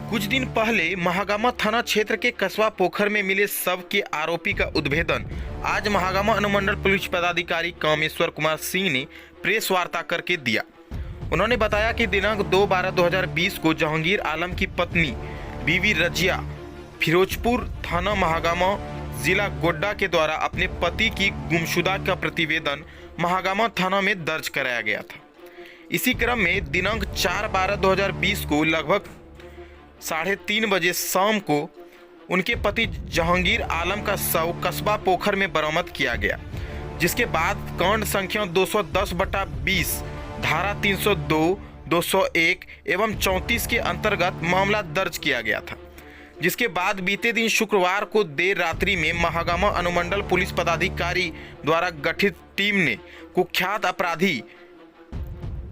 कुछ दिन पहले महागामा थाना क्षेत्र के कस्बा पोखर में मिले शव के आरोपी का उद्भेदन आज महागामा अनुमंडल पुलिस पदाधिकारी कामेश्वर कुमार सिंह ने प्रेस वार्ता करके दिया। उन्होंने बताया कि दिनांक 2/12/2020 को जहांगीर आलम की पत्नी बीवी रजिया फिरोजपुर थाना महागामा जिला गोड्डा के द्वारा अपने पति की गुमशुदा का प्रतिवेदन महागामा थाना में दर्ज कराया गया था। इसी क्रम में दिनांक 4/12/2020 को लगभग 3:30 बजे शाम को उनके पति जहांगीर आलम का शव कस्बा पोखर में बरामद किया गया, जिसके बाद कांड संख्या 210/20 धारा 302, 201 एवं 34 के अंतर्गत मामला दर्ज किया गया था। जिसके बाद बीते दिन शुक्रवार को देर रात्रि में महागामा अनुमंडल पुलिस पदाधिकारी द्वारा गठित टीम ने कुख्यात अपराधी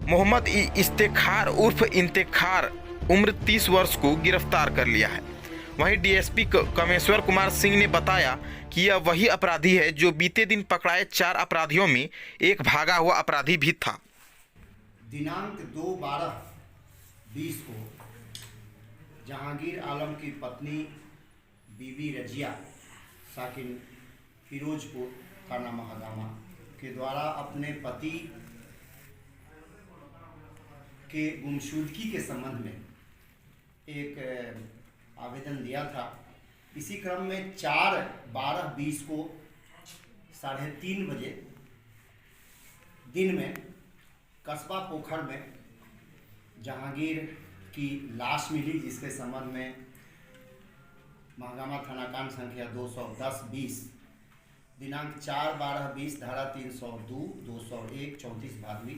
मोहम्मद इस्तेखार उर्फ इंतेखार उम्र 30 वर्ष को गिरफ्तार कर लिया है। वहीं डीएसपी कामेश्वर कुमार सिंह ने बताया कि यह वही अपराधी है जो बीते दिन पकड़ाए 4 अपराधियों में एक भागा हुआ अपराधी भी था। दिनांक 2/12/20 को जहांगीर आलम की पत्नी बीवी रजिया साकिन फिरोजपुर थाना महागामा के द्वारा अपने पति के गुमशुदगी के संबंध में एक आवेदन दिया था। इसी क्रम में 4/12/20 को 3:30 बजे दिन में कस्बा पोखर में जहांगीर की लाश मिली, जिसके संबंध में महागामा थाना कांड संख्या 210/20 दिनांक 4/12/20 धारा 302, 201, 34 भादवी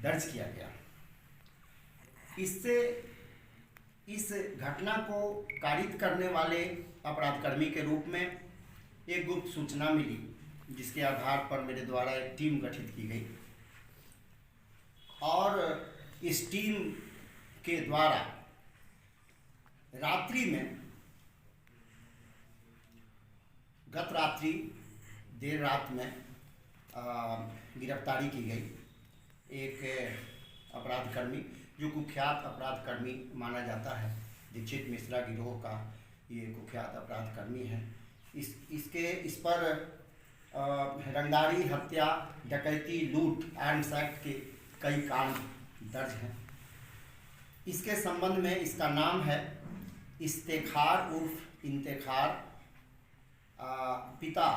दर्ज किया गया। इससे इस घटना को कारित करने वाले अपराधकर्मी के रूप में एक गुप्त सूचना मिली, जिसके आधार पर मेरे द्वारा एक टीम गठित की गई और इस टीम के द्वारा रात्रि में गत रात्रि देर रात में गिरफ्तारी की गई। एक अपराधकर्मी जो कुख्यात अपराधकर्मी माना जाता है, दीक्षित मिश्रा गिरोह का ये कुख्यात अपराधकर्मी है। इस पर रंगदारी, हत्या, डकैती, लूट, आर्म्स एक्ट के कई कांड दर्ज हैं। इसके संबंध में इसका नाम है इस्तेखार उर्फ इंतेखार, पिता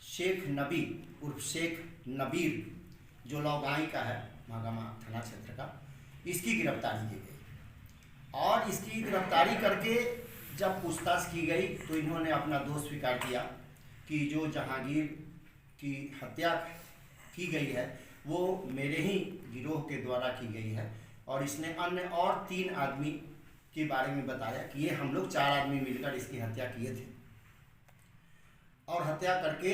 शेख नबी उर्फ शेख नबीर जो लौगाई का है, महागामा थाना क्षेत्र का। इसकी गिरफ्तारी की गई और इसकी गिरफ्तारी करके जब पूछताछ की गई तो इन्होंने अपना दोष स्वीकार किया कि जो जहांगीर की हत्या की गई है वो मेरे ही गिरोह के द्वारा की गई है। और इसने अन्य और 3 आदमी के बारे में बताया कि ये हम लोग 4 आदमी मिलकर इसकी हत्या किए थे और हत्या करके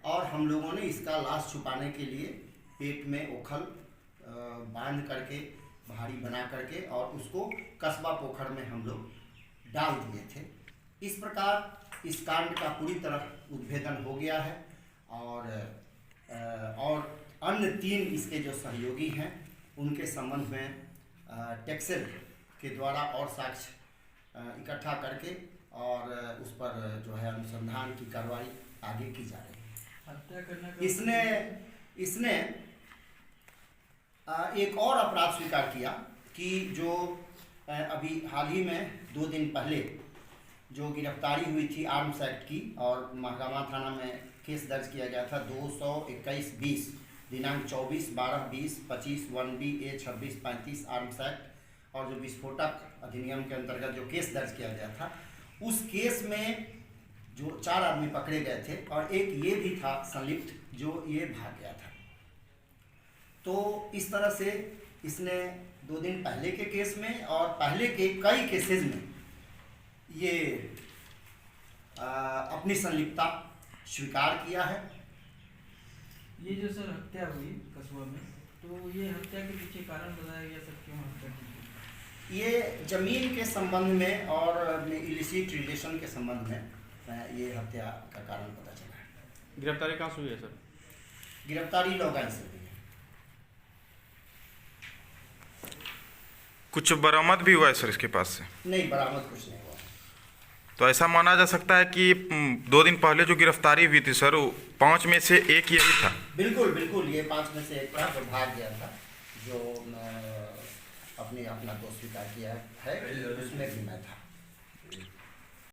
और हम लोगों ने इसका लाश छुपाने के लिए पेट में ओखल बांध करके भारी बना करके और उसको कस्बा पोखर में हम लोग डाल दिए थे। इस प्रकार इस कांड का पूरी तरह उद्भेदन हो गया है और अन्य 3 इसके जो सहयोगी हैं उनके संबंध में टेक्सेल के द्वारा और साक्ष्य इकट्ठा करके और उस पर जो है अनुसंधान की कार्रवाई आगे की जा रही है। हत्या करने इसने एक और अपराध स्वीकार किया कि जो अभी हाल ही में 2 दिन पहले जो गिरफ्तारी हुई थी आर्म्स एक्ट की और महागामा थाना में केस दर्ज किया गया था 221/20 दिनांक 24/12/20, 25 1B A 2635 आर्म्स एक्ट और जो विस्फोटक अधिनियम के अंतर्गत जो केस दर्ज किया गया था, उस केस में जो 4 आदमी पकड़े गए थे और एक ये भी था संलिप्त जो ये भाग गया था। तो इस तरह से इसने 2 दिन पहले के केस में और पहले के कई केसेस में ये अपनी संलिप्तता स्वीकार किया है। ये जो सर हत्या हुई कस्बा में, तो ये हत्या के पीछे कारण बताया गया सर, क्यों हत्या की? ये जमीन के संबंध में और इलिसिट रिलेशन के संबंध में ये हत्या का कारण पता चला है। गिरफ्तारी कहाँ से हुई है सर? गिरफ्तारी लौगाई से हुई है। कुछ बरामद भी हुआ है सर इसके पास से? नहीं, बरामद कुछ नहीं हुआ। तो ऐसा माना जा सकता है कि 2 दिन पहले जो गिरफ्तारी हुई थी सर, वो 5 में से एक यही था? बिल्कुल बिल्कुल, ये 5 में से एक था जो भाग गया था, जो अपना दोष स्वीकार किया है, उसमें भी मैं था।